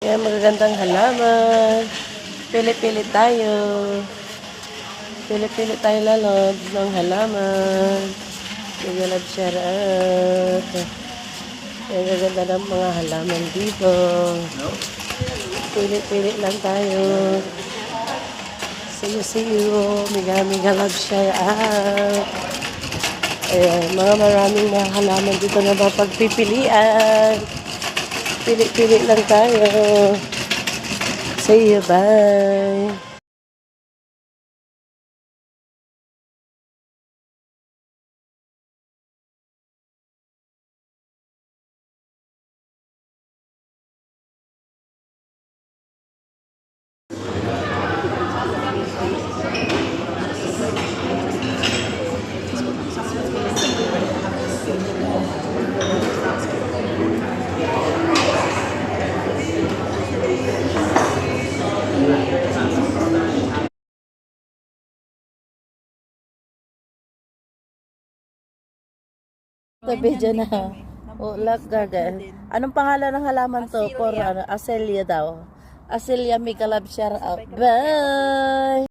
Yan, magagandang halaman. Pili-pili tayo. Pili-pili tayo lalabs ng halaman. Nagalab shout out. Ang gaganda ng mga halaman dito. Pili-pili lang tayo. See you. Miga love shout out. Ayan, maraming mga halaman dito na mapagpipilian. Pili-pili lang tayo. See you, bye. The video na. Oh, look, gaga. Anong pangalan ng halaman to? For ano, Acelia daw. Acelia, may kalab shout out. Bye!